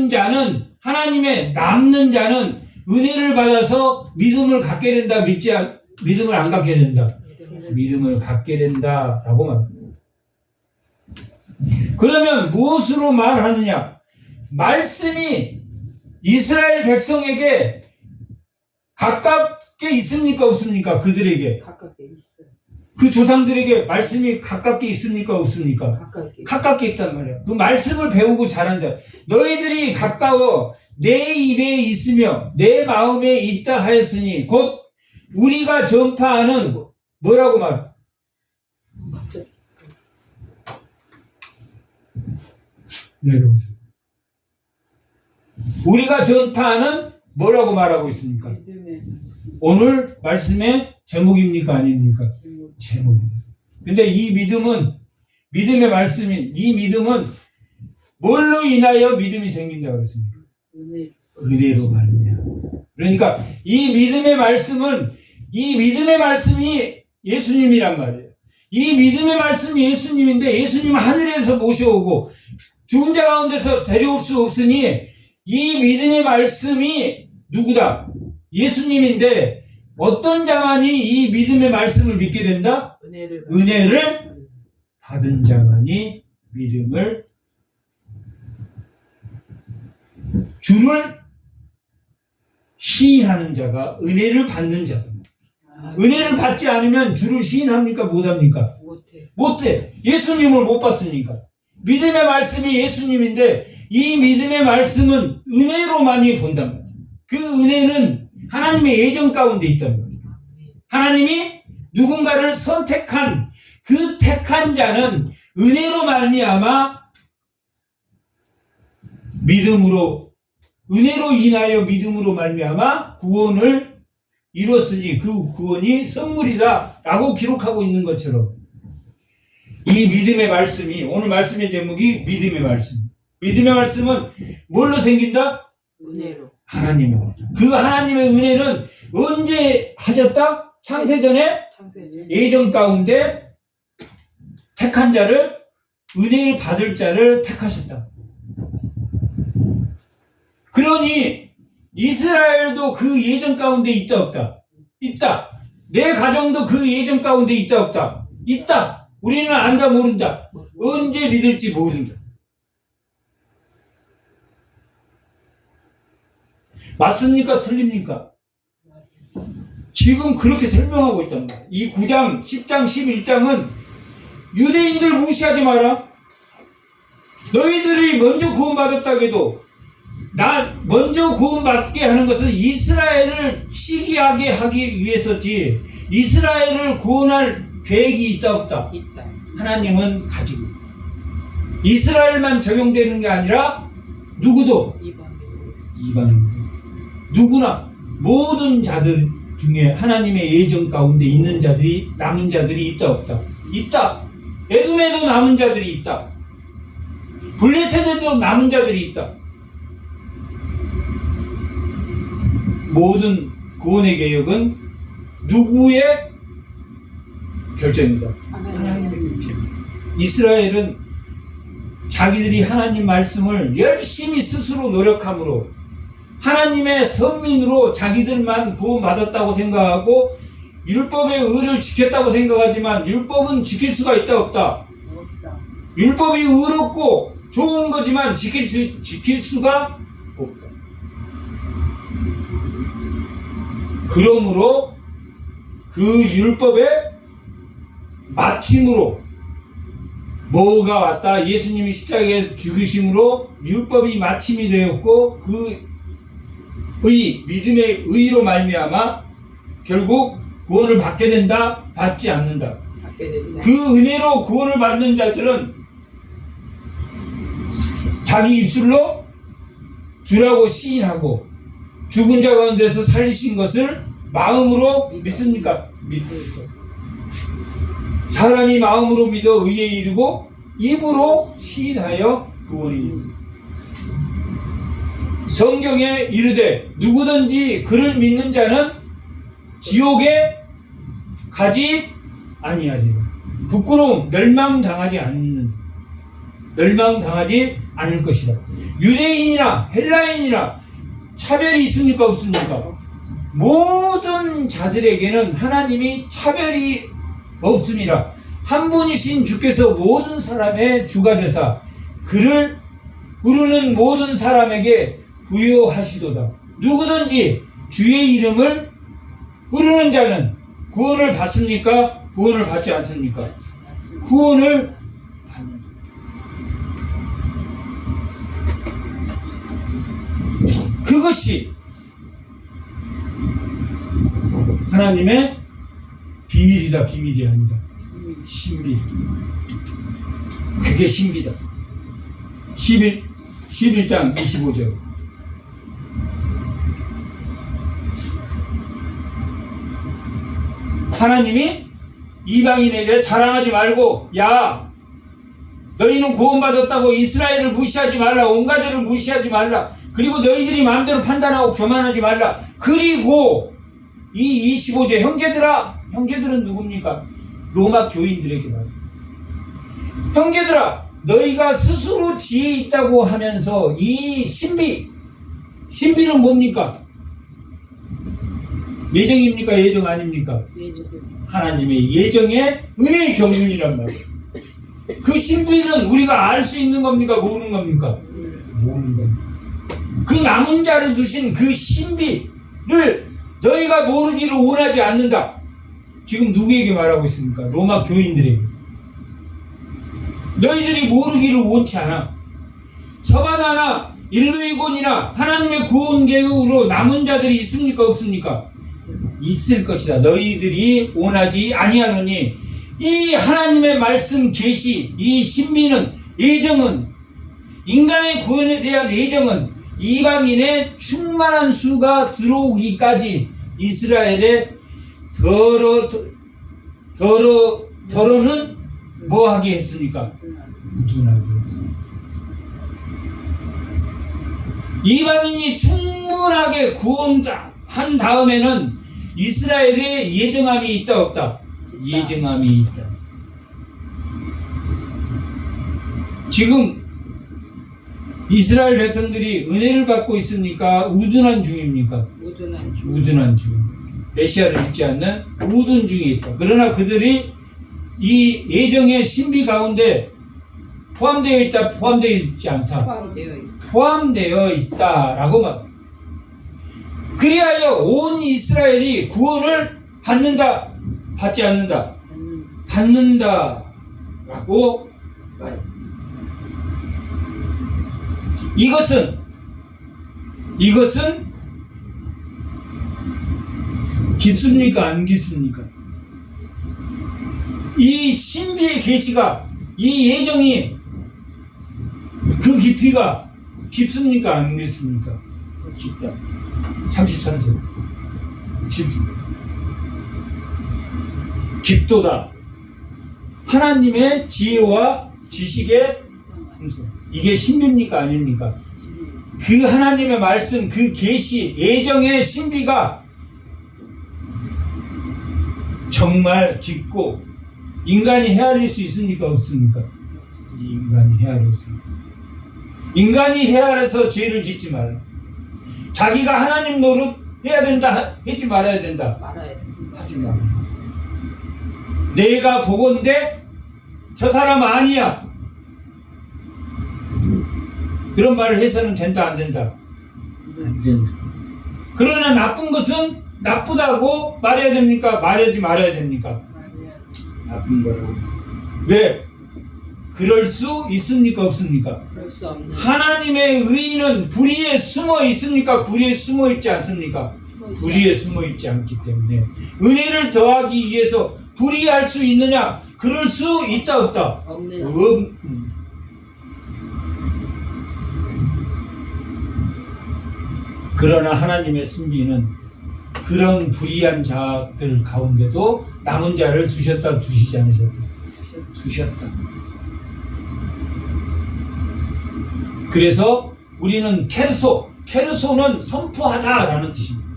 자는, 하나님의 남는 자는 은혜를 받아서 믿음을 갖게 된다, 믿음을 안 갖게 된다? 믿음을 갖게 된다라고 말합니다. 그러면 무엇으로 말하느냐? 말씀이 이스라엘 백성에게 가깝게 있습니까? 없습니까? 그들에게 가깝게 있어요. 그 조상들에게 말씀이 가깝게 있습니까? 없습니까? 가깝게 있단 말이야. 그 말씀을 배우고 자란 자. 너희들이 가까워 내 입에 있으며 내 마음에 있다 하였으니 곧 우리가 전파하는 뭐라고 말해? 내려오세요. 우리가 전파하는 뭐라고 말하고 있습니까? 믿음의 오늘 말씀의 제목입니까? 아닙니까? 제목. 제목입니다. 근데 이 믿음은, 믿음의 말씀인 이 믿음은 뭘로 인하여 믿음이 생긴다고 그랬습니까? 은혜. 은혜로 말미암아. 그러니까 이 믿음의 말씀은, 이 믿음의 말씀이 예수님이란 말이에요. 이 믿음의 말씀이 예수님인데 예수님은 하늘에서 모셔오고 죽은 자 가운데서 데려올 수 없으니 이 믿음의 말씀이 누구다? 예수님인데 어떤 자만이 이 믿음의 말씀을 믿게 된다? 은혜를 받은 자만이 믿음을, 주를 시인하는 자가 은혜를 받는 자다. 은혜를 받지 않으면 주를 시인합니까? 못합니까? 못해. 못해. 예수님을 못 봤으니까. 믿음의 말씀이 예수님인데 이 믿음의 말씀은 은혜로만이 본단 말이에요. 그 은혜는 하나님의 예정 가운데 있단 말이에요. 하나님이 누군가를 선택한 그 택한 자는 은혜로 말미암아 믿음으로, 은혜로 인하여 믿음으로 말미암아 구원을 이뤘으니 그 구원이 선물이다 라고 기록하고 있는 것처럼 이 믿음의 말씀이, 오늘 말씀의 제목이 믿음의 말씀. 믿음의 말씀은 뭘로 생긴다? 은혜로. 하나님의. 그 하나님의 은혜는 언제 하셨다? 창세전에 창세전. 예정 가운데 택한 자를, 은혜를 받을 자를 택하셨다. 그러니 이스라엘도 그 예정 가운데 있다 없다? 있다. 내 가정도 그 예정 가운데 있다 없다? 있다. 우리는 안다 모른다. 언제 믿을지 모른다. 맞습니까? 틀립니까? 지금 그렇게 설명하고 있단 말이야. 이 9장, 10장, 11장은 유대인들 무시하지 마라. 너희들이 먼저 구원받았다고 해도 먼저 구원받게 하는 것은 이스라엘을 시기하게 하기 위해서지 이스라엘을 구원할 계획이 있다 없다? 있다. 하나님은 가지고 이스라엘만 적용되는 게 아니라 누구도 이방인들 누구나 모든 자들 중에 하나님의 예정 가운데 있는 자들이, 남은 자들이 있다 없다? 있다. 에돔에도 남은 자들이 있다. 블레셋에도 남은 자들이 있다. 모든 구원의 개혁은 누구의 결정이다? 하나님의 결정. 이스라엘은 자기들이 하나님 말씀을 열심히 스스로 노력함으로 하나님의 선민으로 자기들만 구원받았다고 생각하고 율법의 의를 지켰다고 생각하지만 율법은 지킬 수가 있다 없다? 없다. 율법이 의롭고 좋은 거지만 지킬 수가 없다. 그러므로 그 율법의 마침으로 뭐가 왔다? 예수님이 십자가에 죽으심으로 율법이 마침이 되었고 그 믿음의 의로 말미암아 결국 구원을 받게 된다? 받지 않는다? 받게 된다. 그 은혜로 구원을 받는 자들은 자기 입술로 주라고 시인하고 죽은 자 가운데서 살리신 것을 마음으로 믿습니까? 믿고. 사람이 마음으로 믿어 의에 이르고 입으로 시인하여 구원이 이릅니다. 성경에 이르되 누구든지 그를 믿는 자는 지옥에 가지 아니하리라. 부끄러움, 멸망당하지 않을 것이다. 유대인이나 헬라인이나 차별이 있습니까? 없습니까? 모든 자들에게는 하나님이 차별이 없습니다. 한 분이신 주께서 모든 사람의 주가 되사 그를 부르는 모든 사람에게 부여하시도다. 누구든지 주의 이름을 부르는 자는 구원을 받습니까? 구원을 받지 않습니까? 구원을 받는다. 그것이 하나님의 비밀이다. 비밀이 아니다. 신비. 그게 신비다. 11장 25절. 하나님이 이방인에게 자랑하지 말고, 야, 너희는 구원받았다고 이스라엘을 무시하지 말라. 온 가족을 무시하지 말라. 그리고 너희들이 마음대로 판단하고 교만하지 말라. 그리고 이 25제 형제들아, 형제들은 누굽니까? 로마 교인들에게 말이야. 형제들아, 너희가 스스로 지혜 있다고 하면서 이 신비는 뭡니까? 예정입니까? 예정 아닙니까? 예정. 하나님의 예정의 은혜의 경륜이란 말이에요. 그 신비는 우리가 알 수 있는 겁니까? 모르는 겁니까? 모르는 겁니다. 그 남은 자를 두신 그 신비를 너희가 모르기를 원하지 않는다. 지금 누구에게 말하고 있습니까? 로마 교인들에게. 너희들이 모르기를 원치 않아. 서바나나 일루이곤이나 하나님의 구원 계획으로 남은 자들이 있습니까? 없습니까? 있을 것이다. 너희들이 원하지 아니하노니 이 하나님의 말씀 계시, 이 신비는, 예정은, 인간의 구원에 대한 예정은 이방인의 충만한 수가 들어오기까지 이스라엘의 더러는 뭐 하게 했습니까? 무둔하게. 이방인이 충분하게 구원한 다음에는 이스라엘의 예정함이 있다 없다? 예정함이 있다. 지금 이스라엘 백성들이 은혜를 받고 있습니까? 우둔한 중입니까? 우둔한 중. 우둔한 중. 메시아를 믿지 않는 우둔 중에 있다. 그러나 그들이 이 예정의 신비 가운데 포함되어 있다, 포함되어 있지 않다. 포함되어 있다. 포함되어 있다라고 말. 그리하여 온 이스라엘이 구원을 받는다, 받지 않는다, 받는다라고 말합니다. 이것은 깊습니까? 안 깊습니까? 이 신비의 계시가, 이 예정이, 그 깊이가 깊습니까? 안 깊습니까? 깊다. 33절. 깊도다. 하나님의 지혜와 지식의 풍성. 이게 신비입니까? 아닙니까? 그 하나님의 말씀, 그 계시, 예정의 신비가 정말 깊고 인간이 헤아릴 수 있습니까? 없습니까? 인간이 헤아릴 수 있습니다. 인간이 헤아려서 죄를 짓지 말라. 자기가 하나님 노릇 해야 된다, 하지 말아야 된다. 말아야 돼. 하지 말아. 내가 보건대 저 사람 아니야. 그런 말을 해서는 된다, 안 된다? 안 된다. 그러나 나쁜 것은 나쁘다고 말해야 됩니까? 말하지 말아야 됩니까? 나쁜 거라고. 왜? 그럴 수 있습니까? 없습니까? 그럴 수 없는. 하나님의 의인은 불의에 숨어 있습니까? 불의에 숨어 있지 않습니까? 불의에 숨어 있지 않기 때문에 은혜를 더하기 위해서 불의할 수 있느냐? 그럴 수 있다 없다? 없는. 그러나 하나님의 신비는 그런 불의한 자들 가운데도 남은 자를 두셨다, 두시지 않으셨다? 두셨다. 그래서 우리는 케르소는 선포하다라는 뜻입니다.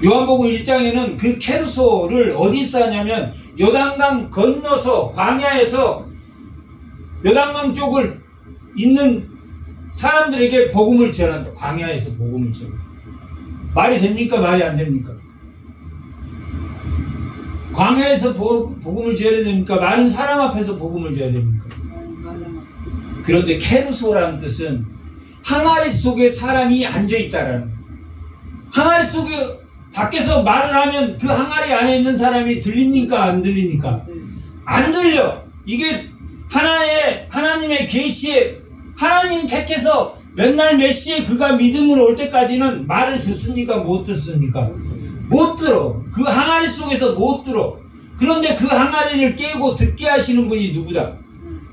요한복음 1장에는 그 케르소를 어디서 하냐면 요단강 건너서 광야에서 요단강 쪽을 있는 사람들에게 복음을 전한다. 광야에서 복음을 전한다. 말이 됩니까? 말이 안 됩니까? 광야에서 복음을 전해야 됩니까? 많은 사람 앞에서 복음을 전해야 됩니까? 그런데 케르소라는 뜻은 항아리 속에 사람이 앉아있다라는 거예요. 항아리 속에 밖에서 말을 하면 그 항아리 안에 있는 사람이 들립니까? 안 들립니까? 안 들려. 이게 하나님의 계시에 하나님 택해서 몇 날 몇 시에 그가 믿음으로 올 때까지는 말을 듣습니까? 못 듣습니까? 못 들어. 그 항아리 속에서 못 들어. 그런데 그 항아리를 깨고 듣게 하시는 분이 누구다?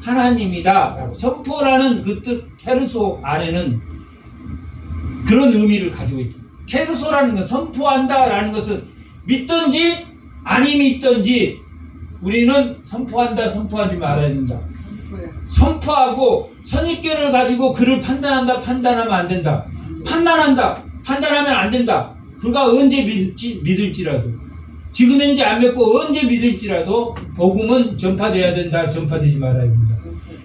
하나님이다 라고 선포라는 그 뜻 케르소 안에는 그런 의미를 가지고 있다. 케르소라는 건 선포한다 라는 것은 믿든지 아니 믿든지 우리는 선포한다, 선포하지 말아야 된다. 뭐야? 선포하고 선입견을 가지고 그를 판단한다, 판단하면 안 된다. 판단한다, 판단하면 안 된다. 그가 언제 믿을지라도, 지금 현재 안 믿고 언제 믿을지라도 복음은 전파돼야 된다, 전파되지 말아야 된다.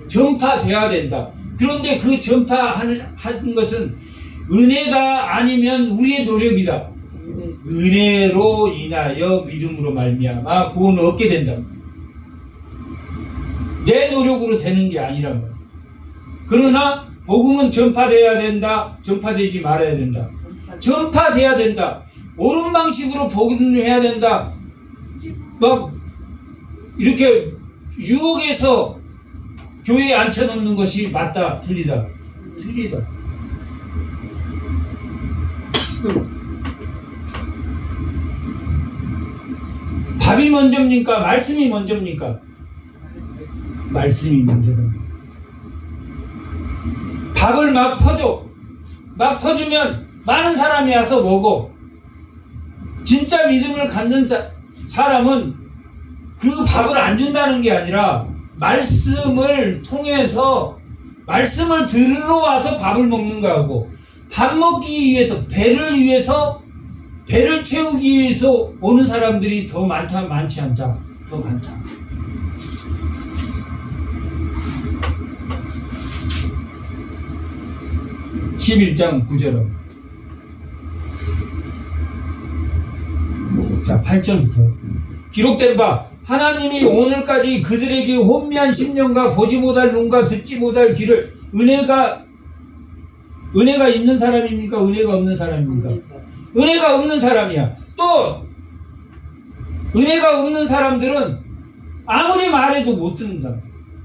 전파돼야 된다. 그런데 그 전파하는 것은 은혜가 아니면 우리의 노력이다. 은혜로 인하여 믿음으로 말미암아 구원을 얻게 된다. 내 노력으로 되는 게 아니란 말이야. 그러나 복음은 전파돼야 된다. 전파되지 말아야 된다. 전파돼야 된다. 옳은 방식으로 복음을 해야 된다. 막 이렇게 유혹해서 교회에 앉혀놓는 것이 맞다, 틀리다. 틀리다. 밥이 먼저입니까? 말씀이 먼저입니까? 말씀이 먼저다. 밥을 막 퍼줘. 막 퍼주면 많은 사람이 와서 먹어. 진짜 믿음을 갖는 사람은 그 밥을 안 준다는 게 아니라 말씀을 통해서 말씀을 들으러 와서 밥을 먹는 거하고, 밥 먹기 위해서 배를 채우기 위해서 오는 사람들이 더 많다, 많지 않다. 더 많다. (11장 9절) 자, 8절부터 기록된 바 하나님이 오늘까지 그들에게 혼미한 심령과 보지 못할 눈과 듣지 못할 귀를 은혜가 있는 사람입니까? 은혜가 없는 사람입니까? 은혜가 없는 사람이야. 또 은혜가 없는 사람들은 아무리 말해도 못 듣는다.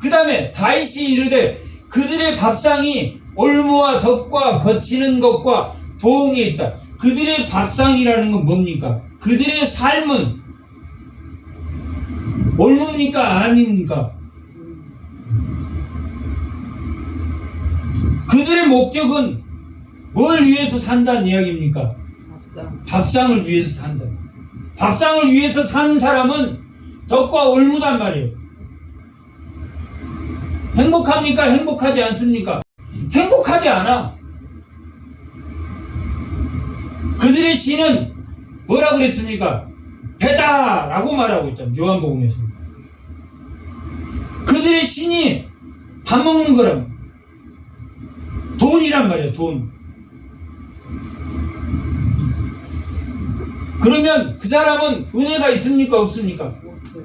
그 다음에 다윗이 이르되 그들의 밥상이 올무와 덕과 거치는 것과 보응에 있다. 그들의 밥상이라는 건 뭡니까? 그들의 삶은 올무입니까? 아닙니까? 그들의 목적은 뭘 위해서 산다는 이야기입니까? 밥상을 위해서 산다. 밥상을 위해서 사는 사람은 덕과 올무단 말이에요. 행복합니까? 행복하지 않습니까? 행복하지 않아. 그들의 신은 뭐라 그랬습니까? 배다! 라고 말하고 있다. 요한복음에서. 그들의 신이 밥 먹는 거라고. 돈이란 말이야, 돈. 그러면 그 사람은 은혜가 있습니까? 없습니까?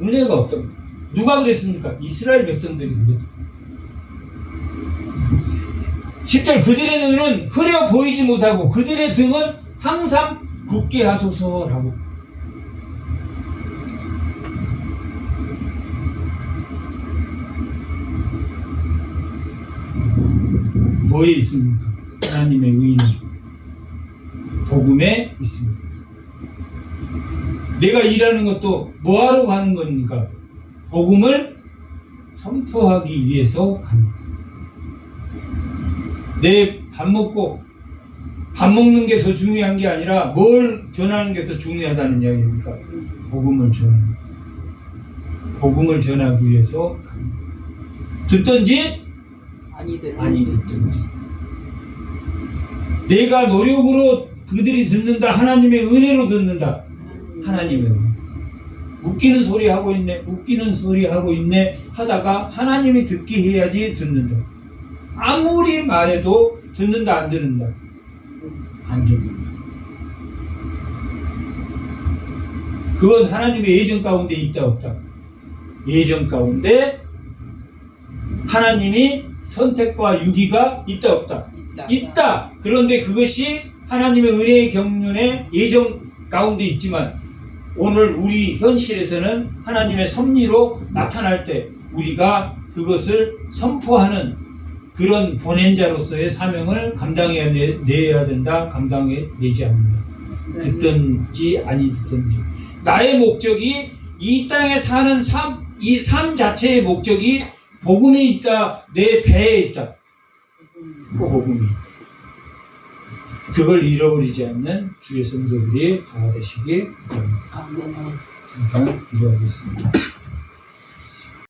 은혜가 없다. 누가 그랬습니까? 이스라엘 백성들이 그랬다. 10절 그들의 눈은 흐려 보이지 못하고 그들의 등은 항상 굳게 하소서라고. 뭐에 있습니까? 하나님의 의인은 복음에 있습니다. 내가 일하는 것도 뭐하러 가는 겁니까? 복음을 선포하기 위해서 갑니다. 내 밥 먹는 게 더 중요한 게 아니라 뭘 전하는 게 더 중요하다는 이야기입니까? 복음을 전하기 위해서 갑니다. 듣든지 아니 듣든지. 내가 노력으로 그들이 듣는다. 하나님의 은혜로 듣는다. 하나님의 은혜. 웃기는 소리 하고 있네 하다가 하나님이 듣게 해야지 듣는다. 아무리 말해도 듣는다 안 듣는다? 안 듣는다. 그건 하나님의 예정 가운데 있다 없다? 예정 가운데 하나님이 선택과 유기가 있다 없다? 있다. 그런데 그것이 하나님의 은혜의 경륜의 예정 가운데 있지만 오늘 우리 현실에서는 하나님의 섭리로 나타날 때 우리가 그것을 선포하는 그런 보낸 자로서의 사명을 감당해내야 된다. 감당해내지 않는다. 듣든지 아니 듣든지. 나의 목적이 이 땅에 사는 삶, 이 삶 자체의 목적이 복음에 있다. 내 배에 있다. 그 복음이 있다. 그걸 잃어버리지 않는 주의 성도들이 다 되시기 바랍니다. 아멘. 잠깐 기도하겠습니다.